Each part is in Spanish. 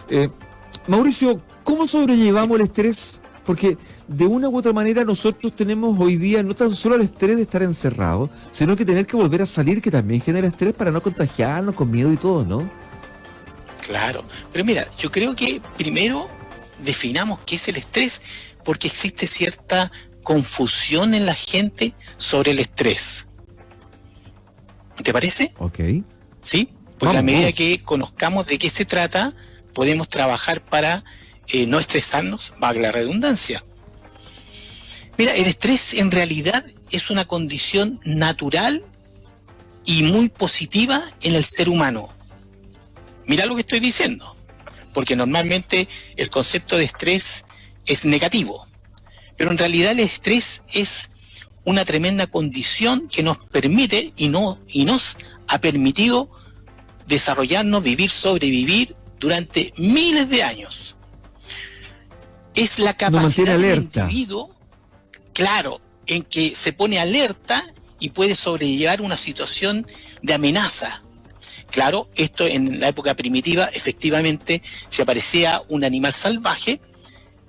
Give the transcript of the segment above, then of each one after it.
Eh, Mauricio, ¿cómo sobrellevamos el estrés? Porque de una u otra manera nosotros tenemos hoy día no tan solo el estrés de estar encerrados, sino que tener que volver a salir, que también genera estrés para no contagiarnos con miedo y todo, ¿no? Claro, pero mira, yo creo que primero definamos qué es el estrés, porque existe cierta confusión en la gente sobre el estrés. ¿Te parece? Ok. Sí, porque a Vamos, medida vamos. que conozcamos de qué se trata, podemos trabajar para no estresarnos, valga la redundancia. Mira, el estrés en realidad es una condición natural y muy positiva en el ser humano. Mira lo que estoy diciendo, porque normalmente el concepto de estrés es negativo, pero en realidad el estrés es una tremenda condición que nos permite y nos ha permitido desarrollarnos, vivir, sobrevivir durante miles de años. Es la Nos mantiene capacidad del alerta. individuo, claro, en que se pone alerta y puede sobrellevar una situación de amenaza. Claro, esto en la época primitiva, efectivamente, si aparecía un animal salvaje,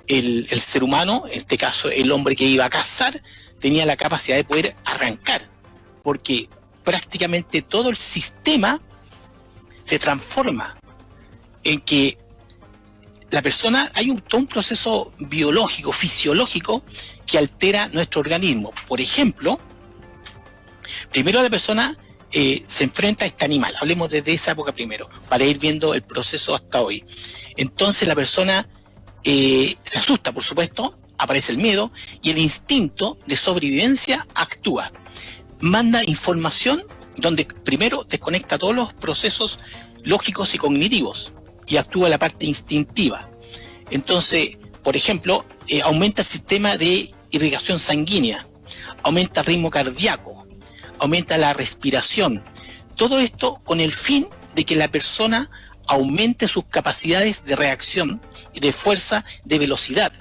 el ser humano, en este caso el hombre que iba a cazar, tenía la capacidad de poder arrancar, porque prácticamente todo el sistema se transforma en que la persona, hay todo un proceso biológico, fisiológico, que altera nuestro organismo. Por ejemplo, primero la persona se enfrenta a este animal, hablemos desde esa época primero, para ir viendo el proceso hasta hoy. Entonces la persona se asusta, por supuesto, aparece el miedo y el instinto de sobrevivencia actúa. Manda información donde primero desconecta todos los procesos lógicos y cognitivos y actúa la parte instintiva. Entonces, por ejemplo, aumenta el sistema de irrigación sanguínea, aumenta el ritmo cardíaco, aumenta la respiración. Todo esto con el fin de que la persona aumente sus capacidades de reacción, de fuerza, de velocidad,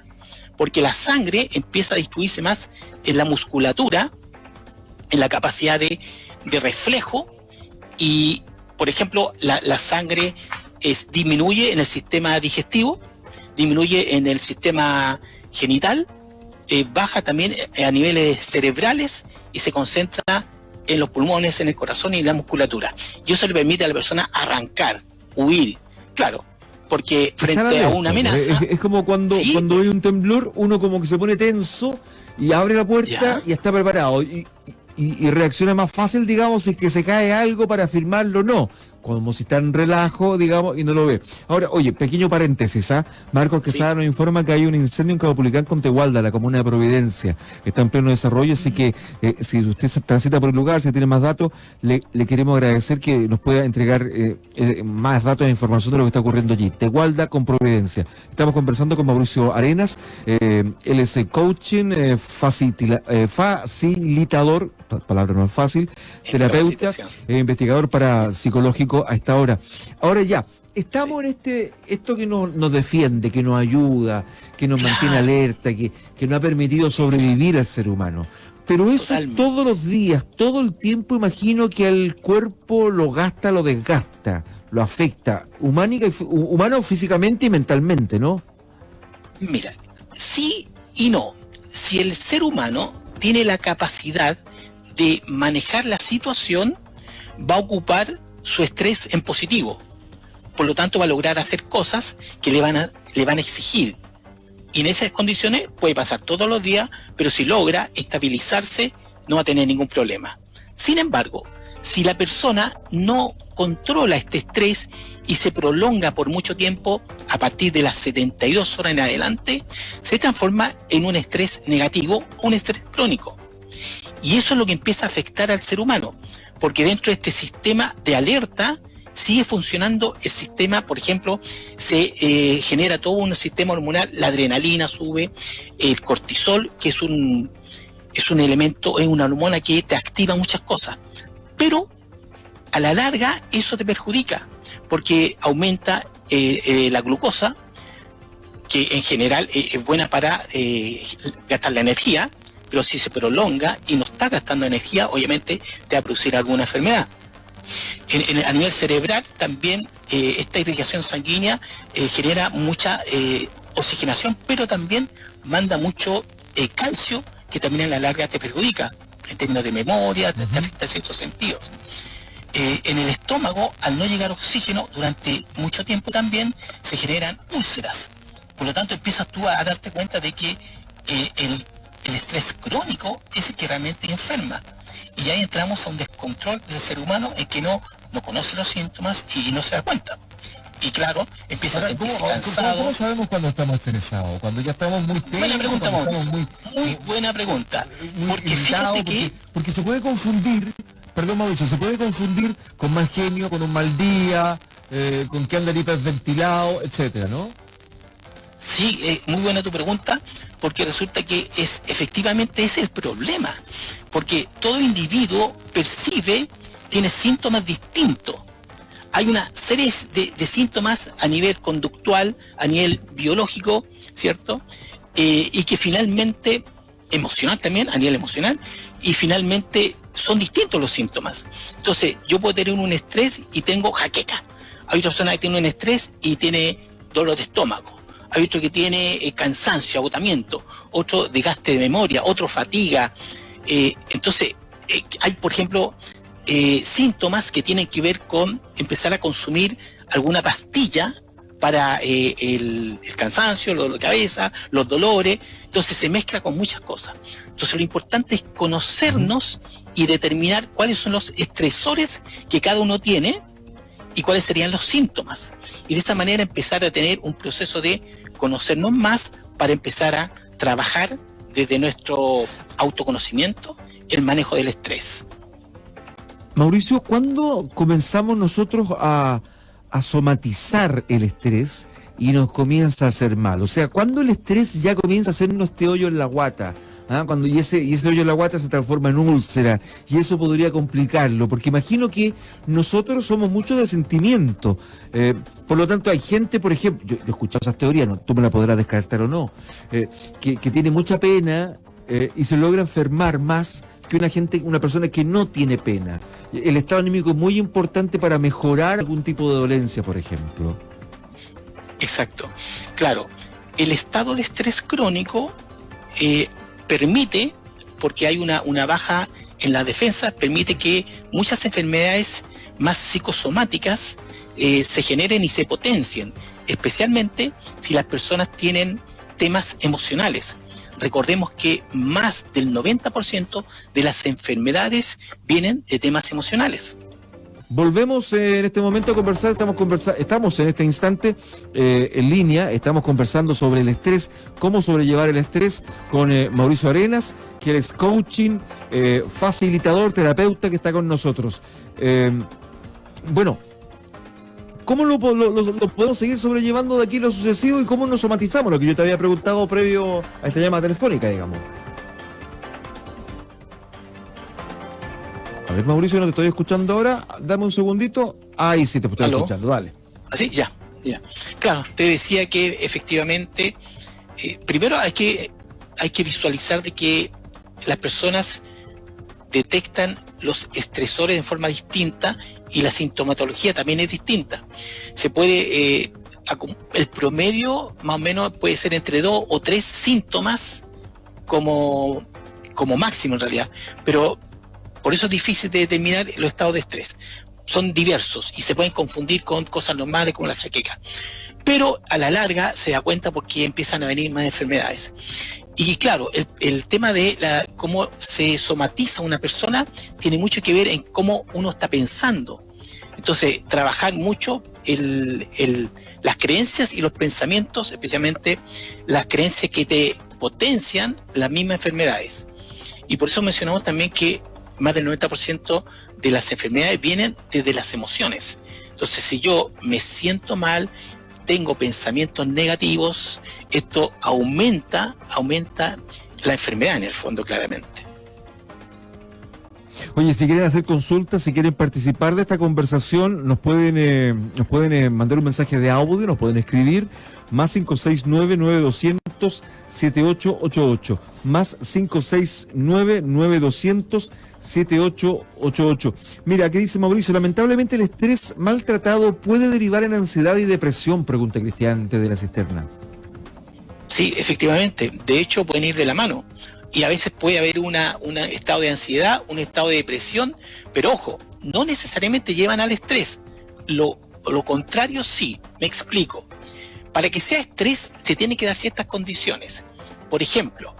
porque la sangre empieza a distribuirse más en la musculatura, en la capacidad de reflejo y, por ejemplo, la sangre disminuye en el sistema digestivo, disminuye en el sistema genital, baja también a niveles cerebrales y se concentra en los pulmones, en el corazón y en la musculatura. Y eso le permite a la persona arrancar, huir, claro, porque frente a una amenaza... Es como cuando, ¿sí? cuando hay un temblor, uno como que se pone tenso y abre la puerta y está preparado. Y reacciona más fácil, digamos, si es que se cae algo para firmarlo o no. Como si está en relajo, digamos, y no lo ve. Ahora, oye, pequeño paréntesis, Marcos Quesada nos informa que hay un incendio en Caupolicán con Tegualda, la comuna de Providencia. Está en pleno desarrollo, así que si usted se transita por el lugar, si tiene más datos, le queremos agradecer que nos pueda entregar más datos e información de lo que está ocurriendo allí. Tegualda con Providencia. Estamos conversando con Mauricio Arenas, él es coaching, facilitador, palabra no es fácil, terapeuta, investigador psicológico a esta hora. Ahora ya, estamos en esto que nos defiende, que nos ayuda, que nos mantiene alerta, que nos ha permitido sobrevivir al ser humano. Pero eso todos los días, todo el tiempo, imagino que al cuerpo lo gasta, lo desgasta, lo afecta, humano físicamente y mentalmente, ¿no? Mira, sí y no. Si el ser humano tiene la capacidad de manejar la situación, va a ocupar su estrés en positivo. Por lo tanto, va a lograr hacer cosas que le van a exigir. Y en esas condiciones puede pasar todos los días, pero si logra estabilizarse, no va a tener ningún problema. Sin embargo, si la persona no controla este estrés y se prolonga por mucho tiempo, a partir de las 72 horas en adelante, se transforma en un estrés negativo, un estrés crónico. Y eso es lo que empieza a afectar al ser humano, porque dentro de este sistema de alerta sigue funcionando el sistema, por ejemplo, se genera todo un sistema hormonal, la adrenalina sube, el cortisol, que es un elemento, es una hormona que te activa muchas cosas, pero a la larga eso te perjudica, porque aumenta la glucosa, que en general es buena para gastar la energía, pero si se prolonga y no está gastando energía, obviamente te va a producir alguna enfermedad. A nivel cerebral también esta irrigación sanguínea genera mucha oxigenación, pero también manda mucho calcio, que también a la larga te perjudica en términos de memoria, te afecta en ciertos sentidos. En el estómago, al no llegar oxígeno durante mucho tiempo también se generan úlceras. Por lo tanto, empiezas tú a darte cuenta de que el estrés crónico es el que realmente enferma. Y ahí entramos a un descontrol del ser humano en que no conoce los síntomas y no se da cuenta. Y claro, empieza a sentirse cansado. ¿Cómo sabemos cuando estamos estresados? Cuando ya estamos muy tensos. Buena pregunta, Mauricio. Muy buena pregunta. Porque fíjate que... Porque se puede confundir, perdón Mauricio, se puede confundir con mal genio, con un mal día, con que anda hiperventilado, etcétera, ¿no? Sí, muy buena tu pregunta, porque resulta que efectivamente es el problema. Porque todo individuo tiene síntomas distintos. Hay una serie de síntomas a nivel conductual, a nivel biológico, ¿cierto? Y que finalmente, emocional también, a nivel emocional, y finalmente son distintos los síntomas. Entonces, yo puedo tener un estrés y tengo jaqueca. Hay otra persona que tiene un estrés y tiene dolor de estómago. Hay otro que tiene cansancio, agotamiento, otro desgaste de memoria, otro fatiga. Entonces, hay, por ejemplo, síntomas que tienen que ver con empezar a consumir alguna pastilla para el cansancio, el dolor de cabeza, los dolores. Entonces se mezcla con muchas cosas. Entonces lo importante es conocernos y determinar cuáles son los estresores que cada uno tiene y cuáles serían los síntomas. Y de esa manera empezar a tener un proceso de conocernos más para empezar a trabajar desde nuestro autoconocimiento el manejo del estrés. Mauricio, ¿cuándo comenzamos nosotros a somatizar el estrés y nos comienza a hacer mal? O sea, ¿cuándo el estrés ya comienza a hacernos este hoyo en la guata? Cuando ese hoyo en la guata se transforma en úlcera, y eso podría complicarlo, porque imagino que nosotros somos mucho de sentimiento. Por lo tanto, hay gente, por ejemplo, yo he escuchado esas teorías, tú me la podrás descartar o no, que tiene mucha pena y se logra enfermar más que una persona que no tiene pena. El estado anímico es muy importante para mejorar algún tipo de dolencia, por ejemplo. Exacto. Claro, el estado de estrés crónico permite, porque hay una baja en la defensa, permite que muchas enfermedades más psicosomáticas se generen y se potencien, especialmente si las personas tienen temas emocionales. Recordemos que más del 90% de las enfermedades vienen de temas emocionales. Volvemos en este momento a conversar, estamos en este instante en línea, estamos conversando sobre el estrés, cómo sobrellevar el estrés con Mauricio Arenas, que es coaching, facilitador, terapeuta, que está con nosotros. Bueno, ¿cómo lo podemos seguir sobrellevando de aquí lo sucesivo y cómo nos somatizamos? Lo que yo te había preguntado previo a esta llamada telefónica, digamos. A ver, Mauricio, no te estoy escuchando ahora. Dame un segundito. Ahí sí te estoy escuchando, dale. Así, ya. Claro, te decía que efectivamente, primero hay que visualizar de que las personas detectan los estresores en forma distinta y la sintomatología también es distinta. Se puede, el promedio más o menos puede ser entre 2 o 3 síntomas como máximo en realidad, pero por eso es difícil de determinar los estados de estrés. Son diversos y se pueden confundir con cosas normales como la jaqueca. Pero a la larga se da cuenta porque empiezan a venir más enfermedades. Y claro, el tema de cómo se somatiza una persona tiene mucho que ver en cómo uno está pensando. Entonces, trabajar mucho las creencias y los pensamientos, especialmente las creencias que te potencian las mismas enfermedades. Y por eso mencionamos también que más del 90% de las enfermedades vienen desde las emociones. Entonces, si yo me siento mal, tengo pensamientos negativos, esto aumenta la enfermedad en el fondo, claramente. Oye, si quieren hacer consultas, si quieren participar de esta conversación, nos pueden mandar un mensaje de audio, nos pueden escribir, más 569-9200 7888, más 569-9200-7888. Mira, aquí dice Mauricio, lamentablemente el estrés maltratado puede derivar en ansiedad y depresión, pregunta Cristian desde la cisterna. Sí, efectivamente. De hecho, pueden ir de la mano. Y a veces puede haber un estado de ansiedad, un estado de depresión, pero ojo, no necesariamente llevan al estrés. Lo contrario sí, me explico. Para que sea estrés se tienen que dar ciertas condiciones. Por ejemplo,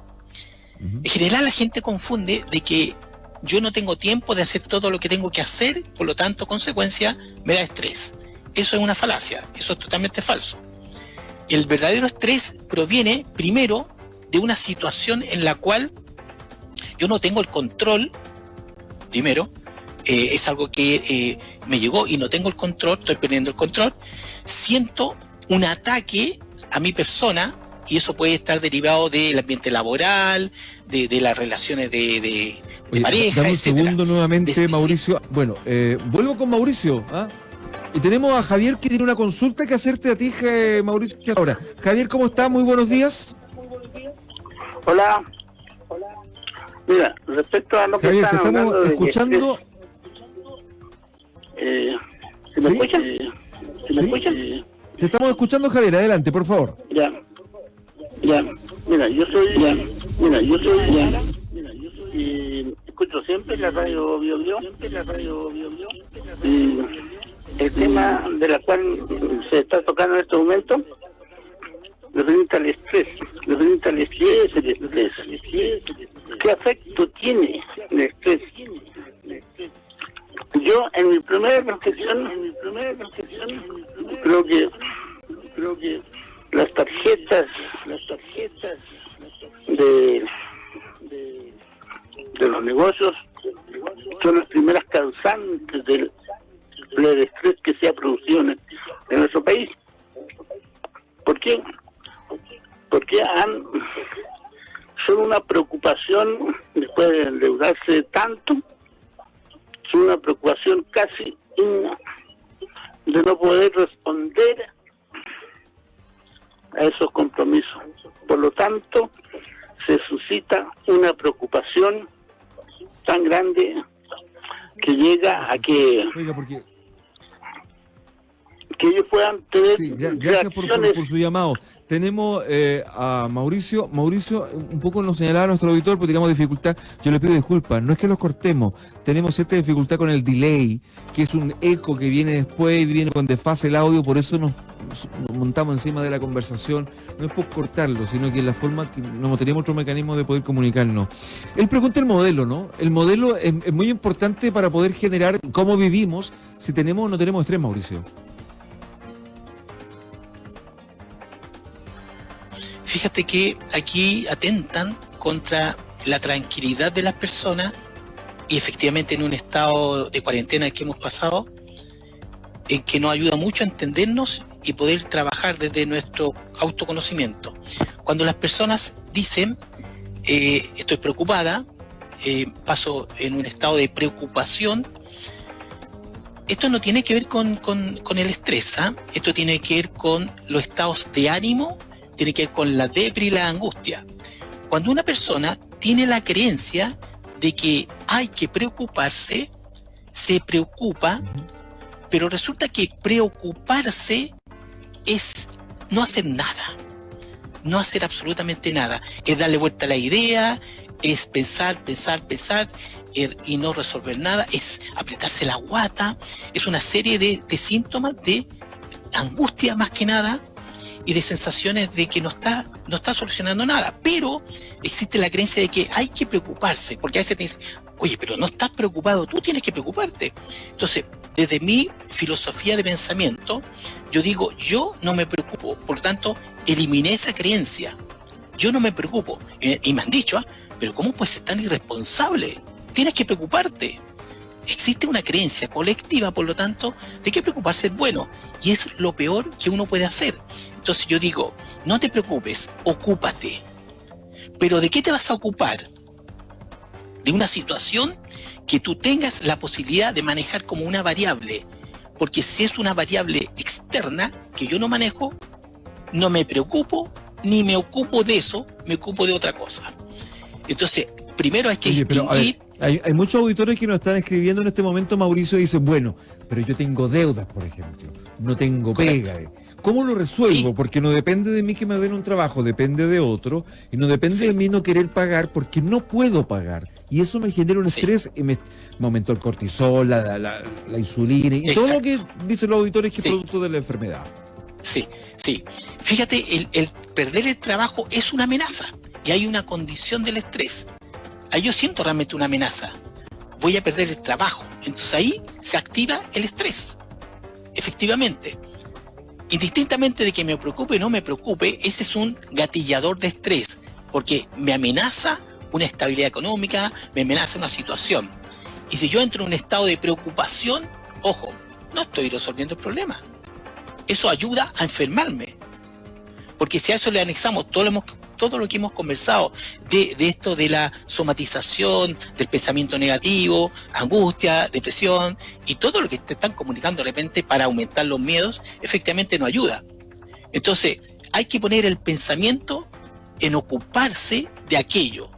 en general la gente confunde de que yo no tengo tiempo de hacer todo lo que tengo que hacer, por lo tanto, consecuencia, me da estrés. Eso es una falacia, eso es totalmente falso. El verdadero estrés proviene primero de una situación en la cual yo no tengo el control, primero, es algo que me llegó y no tengo el control, estoy perdiendo el control, siento un ataque a mi persona y eso puede estar derivado del ambiente laboral, de las relaciones de pareja, dame un etcétera. segundo nuevamente, Mauricio. Bueno, vuelvo con Mauricio, ¿ah? Y tenemos a Javier que tiene una consulta que hacerte a ti, Mauricio. Ahora, Javier, ¿cómo está? Muy buenos días. Hola. Mira, respecto a lo que Javier, te están estamos hablando de escuchando. ¿Se me ¿Sí? escuchan? ¿Se me ¿Sí? escuchan? Te estamos escuchando, Javier. Adelante, por favor. Ya. Mira, yo soy y escucho siempre la radio Bio Bio. Y el tema de la cual se está tocando en este momento referente al estrés. ¿Qué afecto tiene el estrés? Yo en mi primera reflexión creo que las tarjetas de los negocios son las primeras causantes del estrés que se ha producido en nuestro país. ¿Por qué? Porque son una preocupación, después de endeudarse tanto, son una preocupación casi de no poder responder a esos compromisos. Por lo tanto, se suscita una preocupación tan grande que llega a que Oiga, porque ellos puedan tener sí, gracias por su llamado. Tenemos a Mauricio. Mauricio, un poco nos señalaba nuestro auditor, porque tenemos dificultad. Yo le pido disculpas, no es que los cortemos. Tenemos cierta dificultad con el delay, que es un eco que viene después, viene con desfase el audio, por eso nos montamos encima de la conversación. No es por cortarlo, sino que es la forma que no tenemos otro mecanismo de poder comunicarnos. Él pregunta el modelo, ¿no? El modelo es muy importante para poder generar cómo vivimos, si tenemos o no tenemos estrés, Mauricio. Fíjate que aquí atentan contra la tranquilidad de las personas y efectivamente en un estado de cuarentena que hemos pasado, en que nos ayuda mucho a entendernos y poder trabajar desde nuestro autoconocimiento. Cuando las personas dicen, estoy preocupada, paso en un estado de preocupación, esto no tiene que ver con el estrés, ¿eh? Esto tiene que ver con los estados de ánimo, tiene que ver con la depresión y la angustia. Cuando una persona tiene la creencia de que hay que preocuparse, se preocupa, pero resulta que preocuparse es no hacer nada, no hacer absolutamente nada, es darle vuelta a la idea, es pensar y no resolver nada, es apretarse la guata, es una serie de síntomas de angustia más que nada, y de sensaciones de que no está solucionando nada, pero existe la creencia de que hay que preocuparse, porque a veces te dicen, oye, pero no estás preocupado, tú tienes que preocuparte. Entonces, desde mi filosofía de pensamiento, yo digo, yo no me preocupo, por lo tanto, eliminé esa creencia, yo no me preocupo, y me han dicho, pero ¿cómo puedes ser tan irresponsable? Tienes que preocuparte. Existe una creencia colectiva, por lo tanto, de que preocuparse es bueno, y es lo peor que uno puede hacer. Entonces yo digo, no te preocupes, ocúpate. ¿Pero de qué te vas a ocupar? De una situación que tú tengas la posibilidad de manejar como una variable, porque si es una variable externa que yo no manejo, no me preocupo ni me ocupo de eso, me ocupo de otra cosa. Entonces, primero hay que Oye, pero, a ver, distinguir. hay muchos auditores que nos están escribiendo en este momento, Mauricio, y dicen, bueno, pero yo tengo deudas, por ejemplo, no tengo Correcto. pega. ¿Cómo lo resuelvo? Sí. Porque no depende de mí que me den un trabajo, depende de otro, y no depende Sí. de mí no querer pagar porque no puedo pagar. Y eso me genera un Sí. estrés y me aumentó el cortisol, la insulina y todo lo que dicen los auditores que Sí. es producto de la enfermedad. Sí, sí. Fíjate, el perder el trabajo es una amenaza y hay una condición del estrés. Ahí yo siento realmente una amenaza. Voy a perder el trabajo. Entonces ahí se activa el estrés. Efectivamente. Indistintamente de que me preocupe o no me preocupe, ese es un gatillador de estrés, porque me amenaza una estabilidad económica, me amenaza una situación. Y si yo entro en un estado de preocupación, ojo, no estoy resolviendo el problema. Eso ayuda a enfermarme. Porque si a eso le anexamos todo lo que hemos conversado de esto de la somatización, del pensamiento negativo, angustia, depresión y todo lo que te están comunicando de repente para aumentar los miedos, efectivamente no ayuda. Entonces, hay que poner el pensamiento en ocuparse de aquello.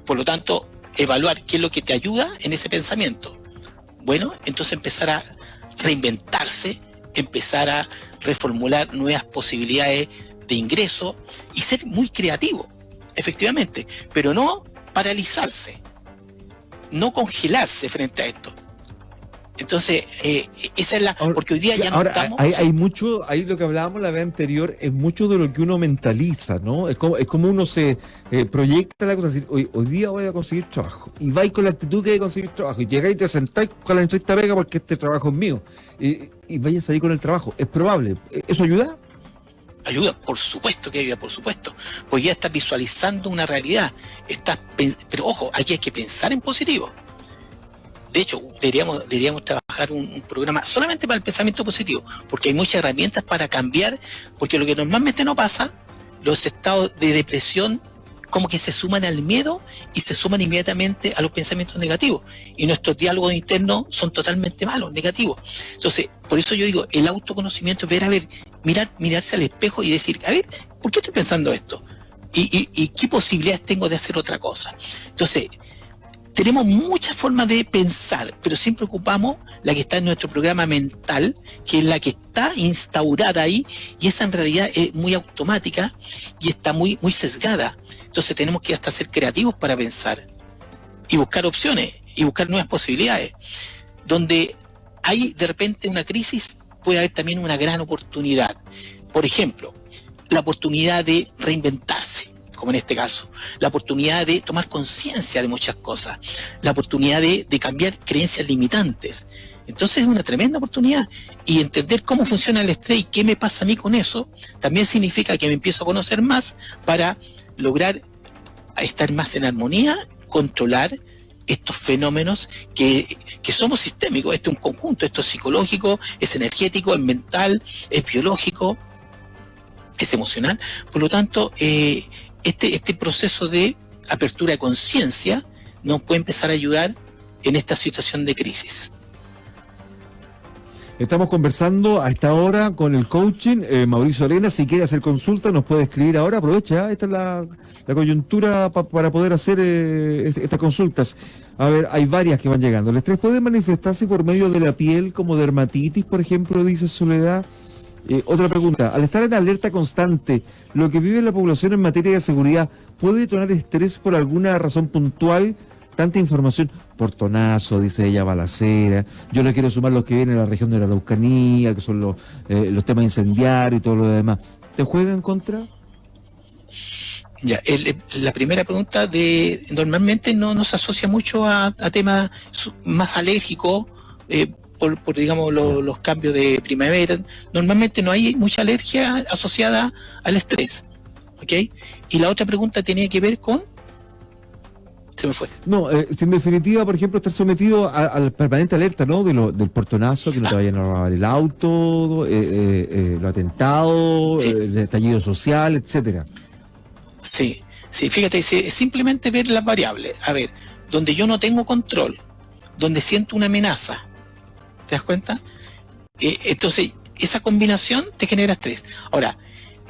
Por lo tanto, evaluar qué es lo que te ayuda en ese pensamiento. Bueno, entonces empezar a reinventarse, empezar a reformular nuevas posibilidades de ingreso y ser muy creativo, efectivamente, pero no paralizarse, no congelarse frente a esto. Entonces, esa es la... Ahora, porque hoy día ya no ahora, estamos... hay mucho, ahí lo que hablábamos la vez anterior, es mucho de lo que uno mentaliza, ¿no? Es como uno se proyecta la cosa, decir, hoy día voy a conseguir trabajo, y vais con la actitud que hay que conseguir trabajo, y llegáis y te sentáis con la entrevista pega porque este trabajo es mío, y vais a salir con el trabajo. ¿Es probable? ¿Eso ayuda? Ayuda, por supuesto que ayuda, por supuesto, porque ya estás visualizando una realidad, pero ojo, aquí hay que pensar en positivo. De hecho, deberíamos trabajar un programa solamente para el pensamiento positivo, porque hay muchas herramientas para cambiar, porque lo que normalmente no pasa, los estados de depresión como que se suman al miedo y se suman inmediatamente a los pensamientos negativos. Y nuestros diálogos internos son totalmente malos, negativos. Entonces, por eso yo digo, el autoconocimiento es mirarse al espejo y decir, a ver, ¿por qué estoy pensando esto? ¿Y qué posibilidades tengo de hacer otra cosa? Entonces, tenemos muchas formas de pensar, pero siempre ocupamos la que está en nuestro programa mental, que es la que está instaurada ahí, y esa en realidad es muy automática y está muy, muy sesgada. Entonces tenemos que hasta ser creativos para pensar y buscar opciones y buscar nuevas posibilidades. Donde hay de repente una crisis, puede haber también una gran oportunidad. Por ejemplo, la oportunidad de reinventarse, como en este caso, la oportunidad de tomar conciencia de muchas cosas, la oportunidad de cambiar creencias limitantes. Entonces es una tremenda oportunidad, y entender cómo funciona el estrés y qué me pasa a mí con eso, también significa que me empiezo a conocer más para lograr estar más en armonía, controlar estos fenómenos que somos sistémicos. Esto es un conjunto, esto es psicológico, es energético, es mental, es biológico, es emocional. Por lo tanto, este proceso de apertura de conciencia nos puede empezar a ayudar en esta situación de crisis. Estamos conversando a esta hora con el coaching, Mauricio Arenas. Si quiere hacer consulta, nos puede escribir ahora. Aprovecha, esta es la coyuntura para poder hacer estas consultas. A ver, hay varias que van llegando. ¿El estrés puede manifestarse por medio de la piel, como dermatitis, por ejemplo, dice Soledad? Otra pregunta, al estar en alerta constante, ¿lo que vive la población en materia de seguridad puede detonar estrés por alguna razón puntual? Tanta información, portonazo, dice ella, balacera. Yo le quiero sumar los que vienen a la región de la Araucanía, que son los temas incendiarios y todo lo demás. ¿Te juega en contra? Ya, la primera pregunta normalmente no se asocia mucho a temas más alérgicos, por digamos los cambios de primavera. Normalmente no hay mucha alergia asociada al estrés, ¿ok? Y la otra pregunta tenía que ver con... Se me fue. No, si en definitiva, por ejemplo, estar sometido al permanente alerta, ¿no? Del portonazo, que no te vayan a robar el auto, los atentados, Sí. El estallido social, etcétera. Sí, fíjate, simplemente ver las variables. A ver, donde yo no tengo control, donde siento una amenaza, ¿te das cuenta? Entonces, esa combinación te genera estrés. Ahora,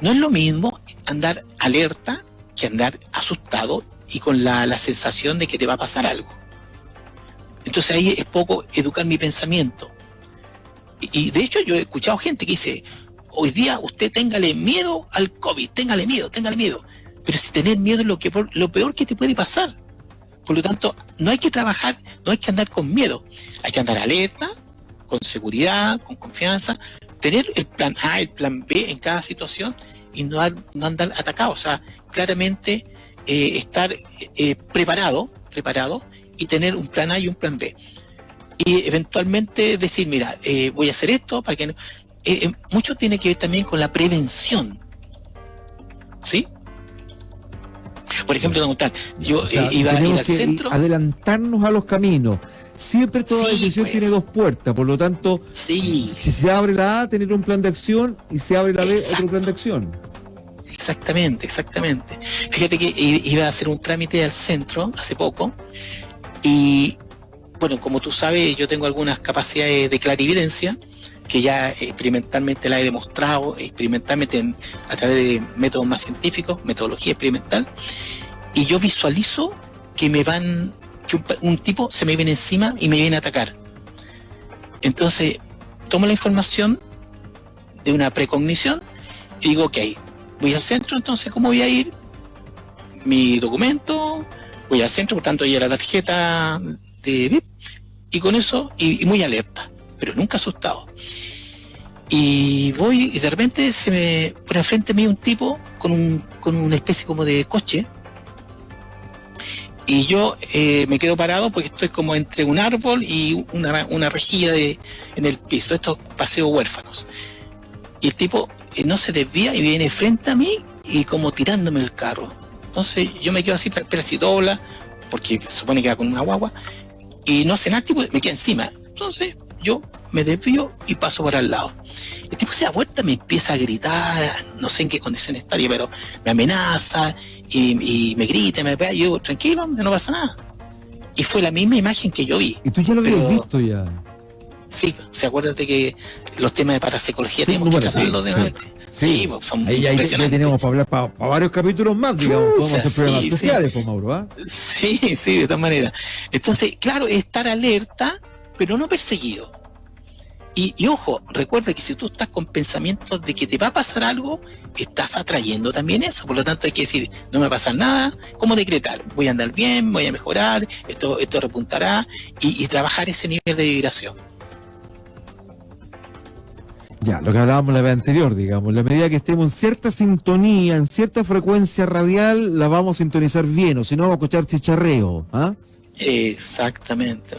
no es lo mismo andar alerta que andar asustado y con la sensación de que te va a pasar algo. Entonces ahí es poco educar mi pensamiento. Y de hecho yo he escuchado gente que dice, hoy día usted téngale miedo al COVID, téngale miedo. Pero si tener miedo es lo peor que te puede pasar. Por lo tanto, no hay que trabajar, no hay que andar con miedo. Hay que andar alerta, con seguridad, con confianza, tener el plan A, el plan B en cada situación y no andar atacado. O sea, claramente estar preparado y tener un plan A y un plan B. Y eventualmente decir, mira, voy a hacer esto para que no... mucho tiene que ver también con la prevención. ¿Sí? Por ejemplo, yo iba a ir al centro. Adelantarnos a los caminos. Siempre toda decisión tiene dos puertas, por lo tanto, si se abre la A, tener un plan de acción, y se abre la B, otro plan de acción. Exactamente. Fíjate que iba a hacer un trámite al centro hace poco, y bueno, como tú sabes, yo tengo algunas capacidades de clarividencia, que ya experimentalmente la he demostrado, a través de métodos más científicos, metodología experimental, y yo visualizo que un tipo se me viene encima y me viene a atacar. Entonces, tomo la información de una precognición y digo, ok, voy al centro, entonces, ¿cómo voy a ir? Mi documento, voy al centro, por tanto, hay la tarjeta de VIP, y con eso, y muy alerta, pero nunca asustado. Y voy, y de repente se me pone frente a mí un tipo con una especie como de coche, y yo me quedo parado porque estoy como entre un árbol y una rejilla en el piso, estos paseos huérfanos. Y el tipo no se desvía y viene frente a mí y como tirándome el carro. Entonces yo me quedo así, pero si dobla, porque se supone que va con una guagua, y no hace nada, el tipo me queda encima. Entonces yo me desvío y paso por al lado. El tipo se da vuelta, me empieza a gritar, no sé en qué condiciones estaría, pero me amenaza y me grita, me pega, y yo digo, tranquilo, no pasa nada. Y fue la misma imagen que yo vi. Y tú ya lo habías visto ya. Sí, acuérdate que los temas de parapsicología tenemos que tratarlos de nuevo. Sí, son ahí impresionantes. tenemos para hablar para varios capítulos más, digamos. Podemos hacer programas especiales, pues, Mauro, ¿ah? Sí, de todas maneras. Entonces, claro, estar alerta, pero no perseguido. Y ojo, recuerda que si tú estás con pensamientos de que te va a pasar algo, estás atrayendo también eso. Por lo tanto, hay que decir, no me va a pasar nada. ¿Cómo decretar? Voy a andar bien, voy a mejorar, esto repuntará, y trabajar ese nivel de vibración. Ya, lo que hablábamos la vez anterior, digamos, la medida que estemos en cierta sintonía, en cierta frecuencia radial, la vamos a sintonizar bien, o si no vamos a escuchar chicharreo, ¿ah? Exactamente.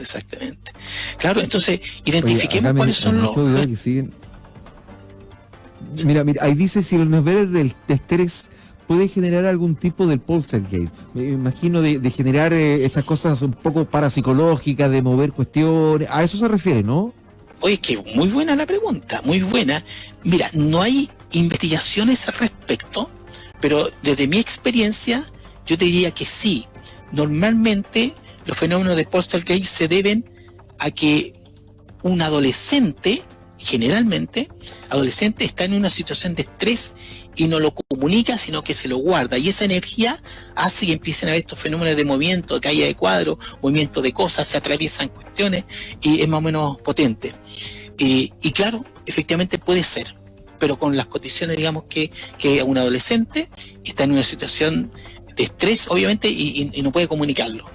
Claro, entonces, identifiquemos cuáles son los... Mira, ahí dice si los niveles de estrés pueden generar algún tipo de poltergeist. Me imagino de generar estas cosas un poco parapsicológicas, de mover cuestiones, a eso se refiere, ¿no? Oye, es que muy buena la pregunta, muy buena. Mira, no hay investigaciones al respecto, pero desde mi experiencia, yo te diría que sí. Normalmente, los fenómenos de poltergeist se deben a que un adolescente, generalmente, está en una situación de estrés y no lo comunica, sino que se lo guarda. Y esa energía hace que empiecen a haber estos fenómenos de movimiento, de caída de cuadros, movimiento de cosas, se atraviesan cuestiones y es más o menos potente. Y claro, efectivamente puede ser, pero con las condiciones, digamos, que un adolescente está en una situación de estrés, obviamente, y no puede comunicarlo.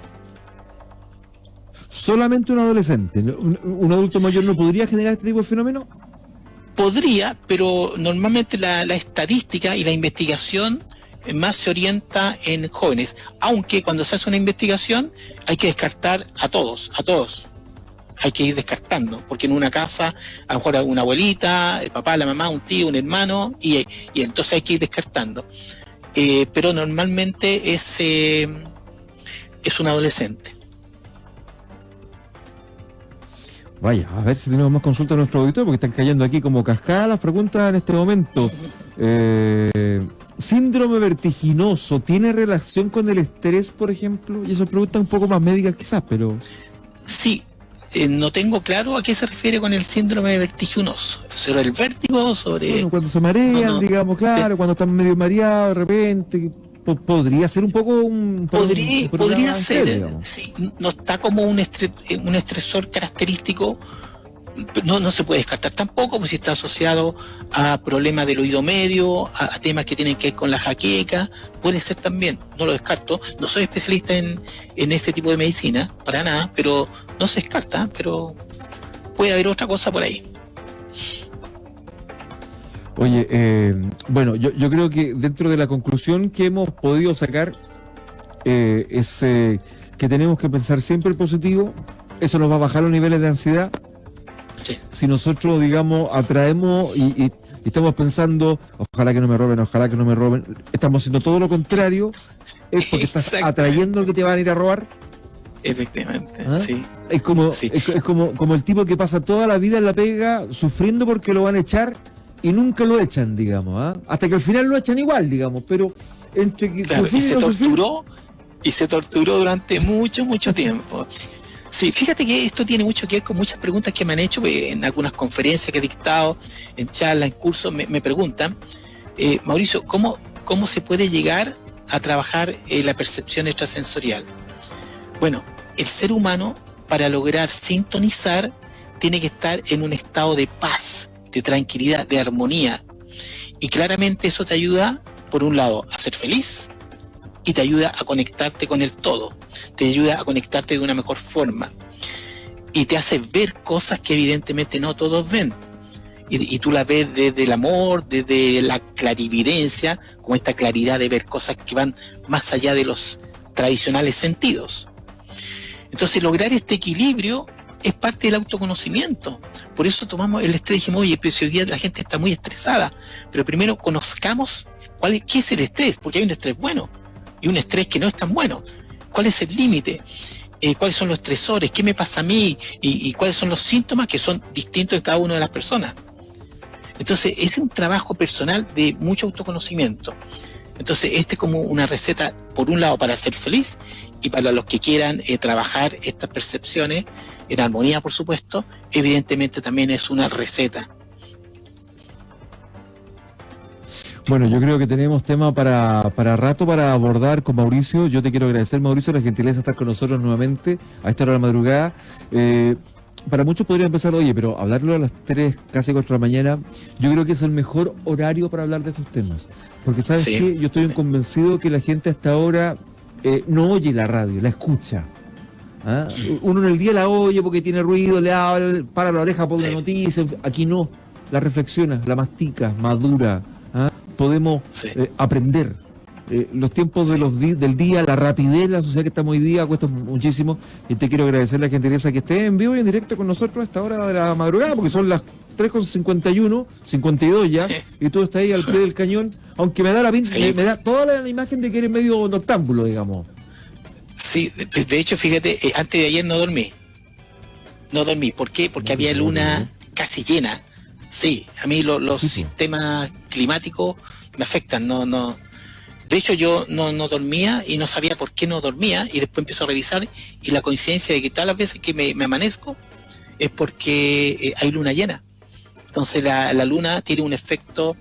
¿Solamente un adolescente? ¿Un adulto mayor no podría generar este tipo de fenómeno? Podría, pero normalmente la estadística y la investigación más se orienta en jóvenes, aunque cuando se hace una investigación hay que descartar a todos. Hay que ir descartando, porque en una casa a lo mejor una abuelita, el papá, la mamá, un tío, un hermano, y entonces hay que ir descartando. Pero normalmente es un adolescente. Vaya, a ver si tenemos más consultas a nuestro auditorio, porque están cayendo aquí como cascadas las preguntas en este momento. Síndrome vertiginoso, ¿tiene relación con el estrés, por ejemplo? Y eso pregunta un poco más médicas quizás, pero... Sí, no tengo claro a qué se refiere con el síndrome vertiginoso. ¿Sobre el vértigo? ¿Sobre...? Bueno, cuando se marean, digamos, claro, cuando están medio mareados de repente, podría ser un poco Podría ser, digamos. sí, no está como un estresor característico. No se puede descartar tampoco, pues si está asociado a problemas del oído medio, a temas que tienen que ver con la jaqueca, puede ser también, no lo descarto. No soy especialista en ese tipo de medicina, para nada, pero no se descarta, pero puede haber otra cosa por ahí. Oye, bueno, yo creo que dentro de la conclusión que hemos podido sacar es que tenemos que pensar siempre el positivo, eso nos va a bajar los niveles de ansiedad. Sí. Si nosotros, digamos, atraemos y estamos pensando, ojalá que no me roben, estamos haciendo todo lo contrario, es porque estás atrayendo que te van a ir a robar. Efectivamente, ¿Ah? sí. Es como, Sí. es como el tipo que pasa toda la vida en la pega sufriendo porque lo van a echar y nunca lo echan, digamos, ¿ah? Hasta que al final lo echan igual, digamos, pero entre que Claro, sufrir y se no sufrir, torturó durante mucho tiempo. Sí, fíjate que esto tiene mucho que ver con muchas preguntas que me han hecho en algunas conferencias que he dictado, en charlas, en cursos, me preguntan, Mauricio, ¿cómo se puede llegar a trabajar la percepción extrasensorial? Bueno, el ser humano, para lograr sintonizar, tiene que estar en un estado de paz, de tranquilidad, de armonía. Y claramente eso te ayuda, por un lado, a ser feliz y te ayuda a conectarte con el todo. Te ayuda a conectarte de una mejor forma. Y te hace ver cosas que evidentemente no todos ven. Y tú las ves desde el amor, desde la clarividencia, como esta claridad de ver cosas que van más allá de los tradicionales sentidos. Entonces lograr este equilibrio es parte del autoconocimiento. Por eso tomamos el estrés y dijimos, oye, pero si hoy día la gente está muy estresada, pero primero conozcamos qué es el estrés, porque hay un estrés bueno y un estrés que no es tan bueno. ¿Cuál es el límite? ¿Cuáles son los estresores? ¿Qué me pasa a mí? Y cuáles son los síntomas que son distintos en cada una de las personas. Entonces, es un trabajo personal de mucho autoconocimiento. Entonces, este es como una receta, por un lado, para ser feliz y para los que quieran trabajar estas percepciones en armonía, por supuesto, evidentemente también es una receta. Bueno, yo creo que tenemos tema para rato para abordar con Mauricio. Yo te quiero agradecer, Mauricio, la gentileza de estar con nosotros nuevamente a esta hora de la madrugada. Para muchos podrían pensar, oye, pero hablarlo a las 3, casi 4 de la mañana, yo creo que es el mejor horario para hablar de estos temas. Porque, ¿sabes Sí. qué? Yo estoy convencido que la gente hasta ahora no oye la radio, la escucha. ¿Ah? Uno en el día la oye porque tiene ruido, le habla, para la oreja por una noticia. Aquí no, la reflexiona, la mastica, madura. ¿Ah? Podemos aprender. Los tiempos de del día, la rapidez, la sociedad que estamos hoy día cuesta muchísimo, y te quiero agradecer la gentileza que esté en vivo y en directo con nosotros a esta hora de la madrugada, porque son las 3:51, 52 ya, y tú estás ahí al pie del cañón, aunque me da me da toda la imagen de que eres medio noctámbulo, digamos. Sí, de hecho, fíjate, antes de ayer no dormí. ¿Por qué? Porque había luna casi llena. Sí, a mí los sistemas climáticos me afectan, no. De hecho, yo no dormía y no sabía por qué no dormía, y después empiezo a revisar, y la coincidencia de que todas las veces que me amanezco es porque hay luna llena. Entonces la luna tiene un efecto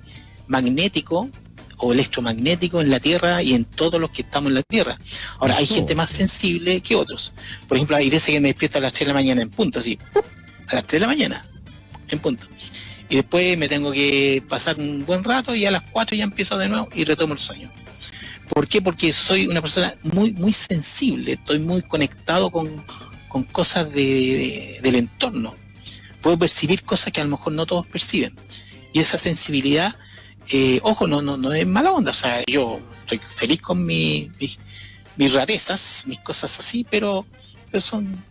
magnético o electromagnético en la Tierra y en todos los que estamos en la Tierra. Ahora, hay gente más sensible que otros. Por ejemplo, hay veces que me despierto a las 3 de la mañana en punto, así, a las 3 de la mañana en punto. Y después me tengo que pasar un buen rato y a las 4 ya empiezo de nuevo y retomo el sueño. ¿Por qué? Porque soy una persona muy sensible, estoy muy conectado con cosas del entorno. Puedo percibir cosas que a lo mejor no todos perciben. Y esa sensibilidad, ojo, no es mala onda. O sea, yo estoy feliz con mis rarezas, mis cosas así, pero son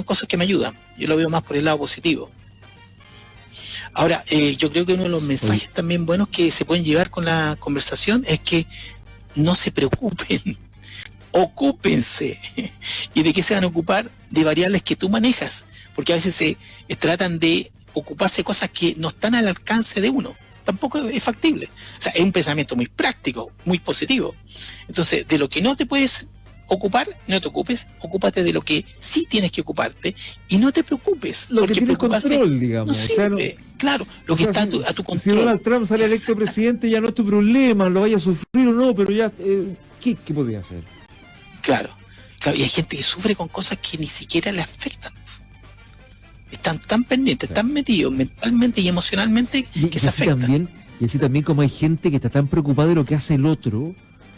cosas que me ayudan. Yo lo veo más por el lado positivo. Ahora, yo creo que uno de los mensajes también buenos que se pueden llevar con la conversación es que no se preocupen, ocúpense. ¿Y de qué se van a ocupar? De variables que tú manejas, porque a veces se tratan de ocuparse de cosas que no están al alcance de uno. Tampoco es factible. O sea, es un pensamiento muy práctico, muy positivo. Entonces, de lo que no te puedes ocupar, no te ocupes, ocúpate de lo que sí tienes que ocuparte y no te preocupes. Lo que porque tienes preocuparse control, digamos. no O sea, sirve. Claro, lo o que sea, está si- a tu Si control. Donald Trump sale electo presidente, ya no es tu problema, lo vaya a sufrir o no, pero ya, ¿qué podría hacer? Claro, claro, y hay gente que sufre con cosas que ni siquiera le afectan. Están tan pendientes, Claro. tan metidos mentalmente y emocionalmente que se afectan. Y así también como hay gente que está tan preocupada de lo que hace el otro,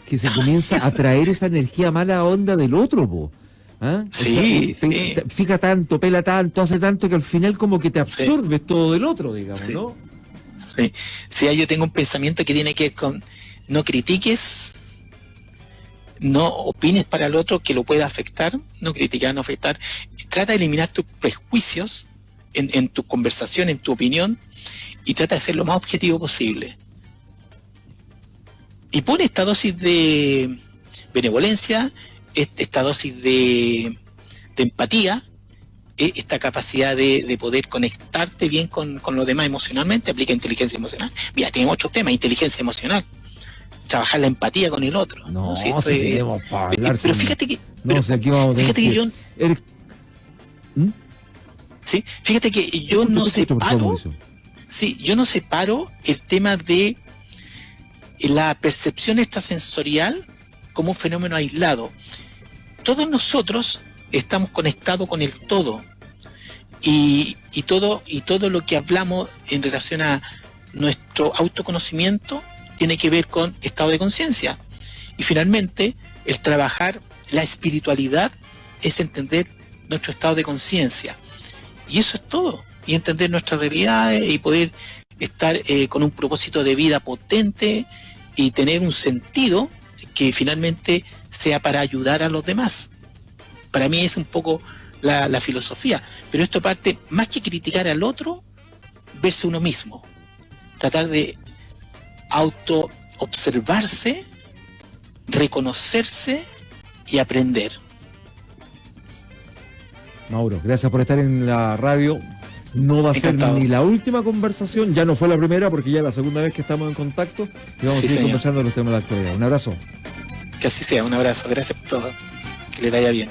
que se comienza a traer esa energía mala onda del otro, po. ¿Ah? O Sí, sea, sí. fija tanto, pela tanto, hace tanto que al final como que te absorbes todo del otro, digamos, Sí. ¿no? Sí. Sí, yo tengo un pensamiento que tiene que ver con no critiques, no opines para el otro que lo pueda afectar, no criticar, no afectar. Trata de eliminar tus prejuicios en tu conversación, en tu opinión, y trata de ser lo más objetivo posible. Y pone esta dosis de benevolencia, esta dosis de empatía, esta capacidad de poder conectarte bien con los demás emocionalmente, aplica inteligencia emocional. Mira, tenemos otro tema, inteligencia emocional. Trabajar la empatía con el otro. No, Sí, si esto es- tenemos para hablar pero sin- fíjate que... No, pero si aquí vamos a tener fíjate que yo... Eric, ¿Mm? Sí, fíjate que yo no Te escucho, por favor, separo... Mauricio. Sí, yo no separo el tema de la percepción extrasensorial como un fenómeno aislado. Todos nosotros estamos conectados con el todo y todo lo que hablamos en relación a nuestro autoconocimiento tiene que ver con estado de conciencia. Y finalmente, el trabajar la espiritualidad es entender nuestro estado de conciencia. Y eso es todo. Y entender nuestras realidades y poder estar con un propósito de vida potente y tener un sentido que finalmente sea para ayudar a los demás. Para mí es un poco la filosofía. Pero esto parte, más que criticar al otro, verse uno mismo. Tratar de auto-observarse, reconocerse y aprender. Mauro, gracias por estar en la radio. No va a Encantado. ser ni la última conversación, ya no fue la primera porque ya es la segunda vez que estamos en contacto y vamos a Sí, seguir señor. conversando de los temas de la actualidad. Un abrazo. Que así sea, un abrazo, gracias por todo. Que le vaya bien.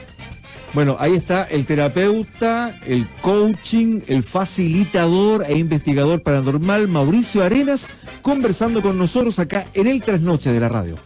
Bueno, ahí está el terapeuta, el coaching, el facilitador e investigador paranormal Mauricio Arenas conversando con nosotros acá en el Trasnoche de la radio.